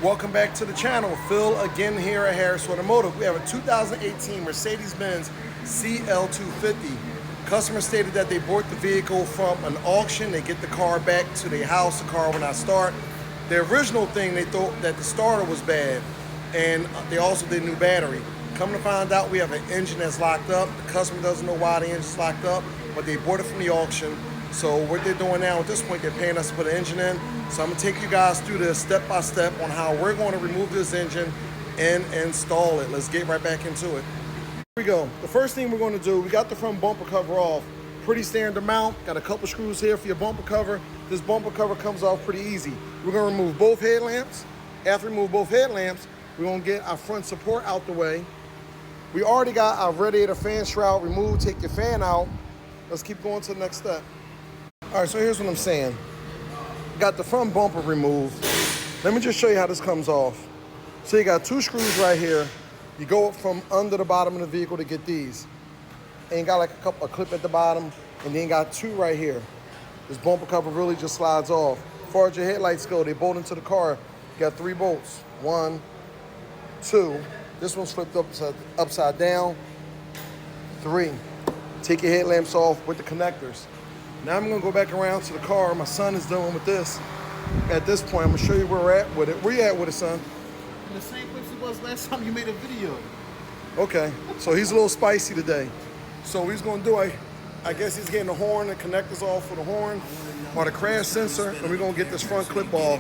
Welcome back to the channel. Phil again here at Harris Automotive. We have a 2018 Mercedes-Benz CLA 250. Customer stated that they bought the vehicle from an auction. They get the car back to their house. The car will not start. The original thing, they thought that the starter was bad, and they also did a new battery. Come to find out, we have an engine that's locked up. The customer doesn't know why the engine's locked up, but they bought it from the auction. So what they're doing now at this point, they're paying us to put an engine in. So I'm gonna take you guys through this step by step on how we're going to remove this engine and install it. Let's get right back into it. Here we go. The first thing we're gonna do, we got the front bumper cover off. Pretty standard mount. Got a couple screws here for your bumper cover. This bumper cover comes off pretty easy. We're gonna remove both headlamps. After we remove both headlamps, we're gonna get our front support out the way. We already got our radiator fan shroud removed. Take your fan out. Let's keep going to the next step. All right, so here's what I'm saying. Got the front bumper removed. Let me just show you how this comes off. So you got two screws right here. You go up from under the bottom of the vehicle to get these. And you got like a clip at the bottom, and then you got two right here. This bumper cover really just slides off. As far as your headlights go, they bolt into the car. You got 3 bolts. 1, 2. This one's flipped upside down. 3. Take your headlamps off with the connectors. Now I'm gonna go back around to the car. My son is dealing with this. At this point, I'm gonna show you where we're at with it. Where you at with it, son? In the same place it was last time you made a video. Okay, so he's a little spicy today. So what he's gonna do, I guess he's getting the horn, the connectors off for the horn, or the crash sensor, and we're gonna get this front clip off,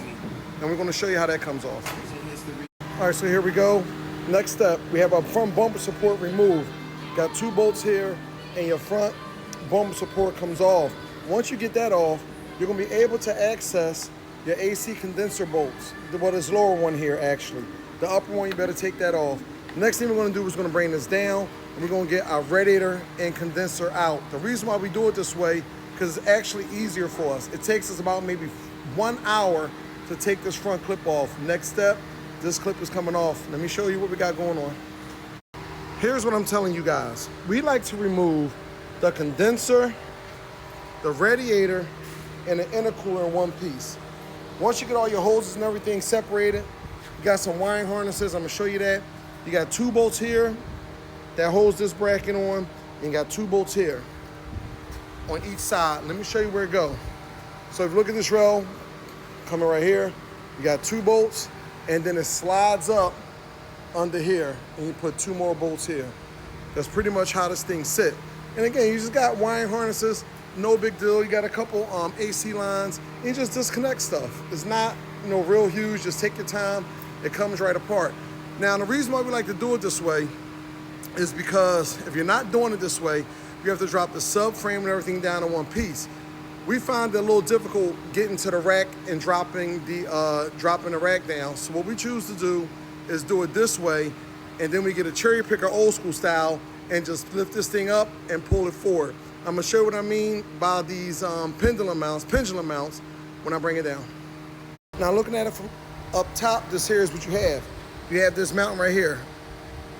and we're gonna show you how that comes off. All right, so here we go. Next step, we have our front bumper support removed. Got 2 bolts here, and your front bumper support comes off. Once you get that off, you're gonna be able to access your AC condenser bolts. Well, this lower one here, actually. The upper one, you better take that off. Next thing we're gonna do is gonna bring this down, and we're gonna get our radiator and condenser out. The reason why we do it this way, because it's actually easier for us. It takes us about maybe 1 hour to take this front clip off. Next step, this clip is coming off. Let me show you what we got going on. Here's what I'm telling you guys. We like to remove the condenser, the radiator, and the intercooler in one piece. Once you get all your hoses and everything separated, you got some wiring harnesses. I'm gonna show you that. You got 2 bolts here that holds this bracket on, and you got 2 bolts here on each side. Let me show you where it goes. So if you look at this row, coming right here, you got 2 bolts, and then it slides up under here, and you put 2 more bolts here. That's pretty much how this thing sit. And again, you just got wiring harnesses. No big deal. You got a couple AC lines. You just disconnect stuff. It's not, real huge. Just take your time. It comes right apart. Now, the reason why we like to do it this way is because if you're not doing it this way, you have to drop the subframe and everything down in one piece. We find it a little difficult getting to the rack and dropping the rack down. So what we choose to do is do it this way, and then we get a cherry picker old school style and just lift this thing up and pull it forward. I'm gonna show you what I mean by these pendulum mounts when I bring it down. Now looking at it from up top, this here is what you have. You have this mount right here.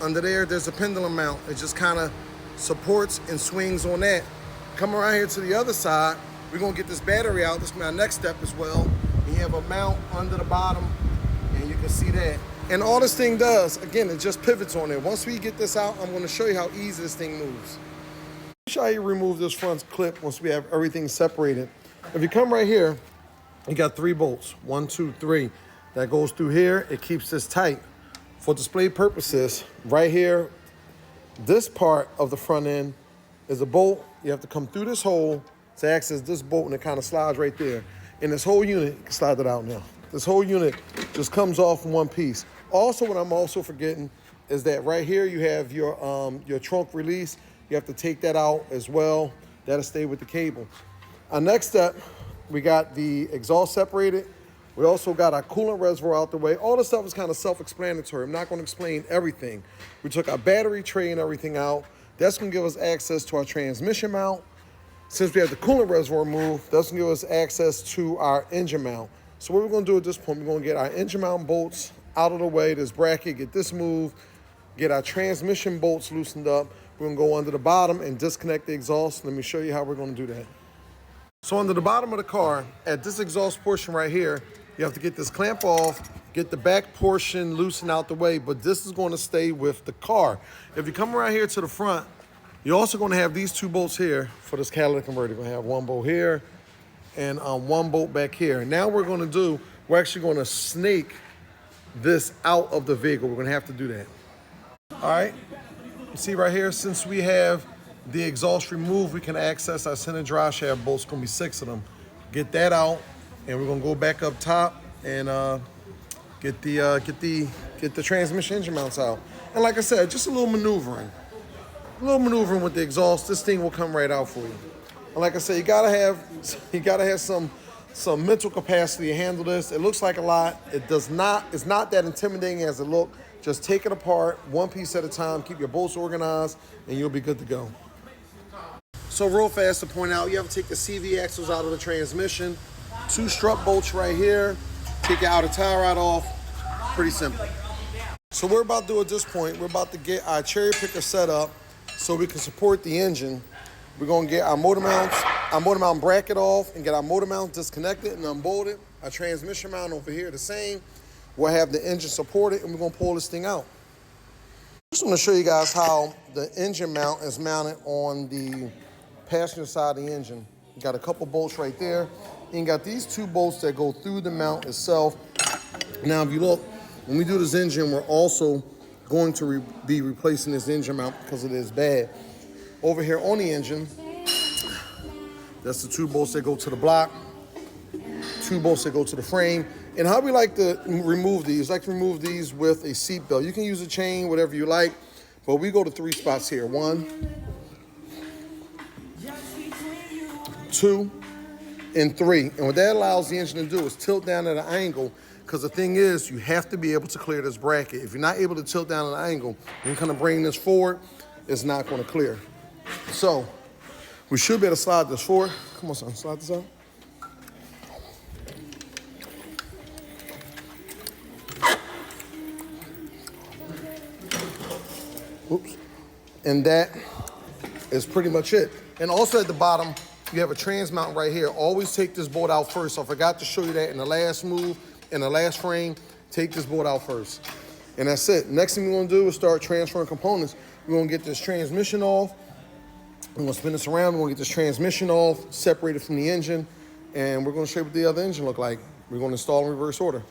Under there's a pendulum mount. It just kind of supports and swings on that. Come around here to the other side, we're gonna get this battery out. This is my next step as well. You have a mount under the bottom, and you can see that. And all this thing does, again, it just pivots on it. Once we get this out, I'm gonna show you how easy this thing moves. Let me show you remove this front clip once we have everything separated. If you come right here, you got 3 bolts, 1, 2, 3. That goes through here, it keeps this tight. For display purposes, right here, this part of the front end is a bolt. You have to come through this hole to access this bolt, and it kind of slides right there. And this whole unit, you can slide it out now. This whole unit just comes off in one piece. Also, what I'm also forgetting is that right here you have your trunk release. You have to take that out as well. That'll stay with the cable. Our next step, we got the exhaust separated. We also got our coolant reservoir out the way. All this stuff is kind of self-explanatory. I'm not going to explain everything. We took our battery tray and everything out. That's going to give us access to our transmission mount. Since we have the coolant reservoir moved, that's going to give us access to our engine mount. So what we're going to do at this point, we're going to get our engine mount bolts out of the way, this bracket, get this moved, get our transmission bolts loosened up. We're gonna go under the bottom and disconnect the exhaust. Let me show you how we're gonna do that. So under the bottom of the car, at this exhaust portion right here, you have to get this clamp off get the back portion loosened out the way, but this is going to stay with the car. If you come around here to the front, you're also going to have these 2 bolts here for this catalytic converter. You're going to have 1 bolt here and 1 bolt back here. Now we're going to do, we're actually going to snake this out of the vehicle. We're going to have to do that. All right, you see right here, since we have the exhaust removed, we can access our center drive shaft bolts. It's going to be 6 of them. Get that out, and we're going to go back up top and get the transmission engine mounts out. And like I said, just a little maneuvering. A little maneuvering with the exhaust. This thing will come right out for you. And like I said, you gotta have some mental capacity to handle this. It looks like a lot. It's not that intimidating as it looks. Just take it apart, 1 piece at a time, keep your bolts organized, and you'll be good to go. So real fast to point out, you have to take the CV axles out of the transmission. 2 strut bolts right here. Take your outer tie rod off. Pretty simple. So we're about to do at this point, we're about to get our cherry picker set up so we can support the engine. We're gonna get our motor mount bracket off and get our motor mount disconnected and unbolted. Our transmission mount over here the same. We'll have the engine supported and we're gonna pull this thing out. Just wanna show you guys how the engine mount is mounted on the passenger side of the engine. You got a couple bolts right there. And you got these 2 bolts that go through the mount itself. Now, if you look, when we do this engine, we're also going to be replacing this engine mount because it is bad. Over here on the engine, that's the 2 bolts that go to the block, 2 bolts that go to the frame. And how we like to remove these, like to remove these with a seat belt. You can use a chain, whatever you like, but we go to 3 spots here. 1, 2, and 3. And what that allows the engine to do is tilt down at an angle, because the thing is, you have to be able to clear this bracket. If you're not able to tilt down at an angle and kind of bring this forward, it's not going to clear. So we should be able to slide this forward. Come on, son, slide this out. Oops. And that is pretty much it. And also at the bottom, you have a trans mount right here. Always take this bolt out first. So I forgot to show you that in the last move, in the last frame, take this bolt out first. And that's it. Next thing we're gonna do is start transferring components. We're gonna get this transmission off. We're gonna spin this around. We're gonna get this transmission off, separate it from the engine, and we're gonna show you what the other engine look like. We're gonna install in reverse order.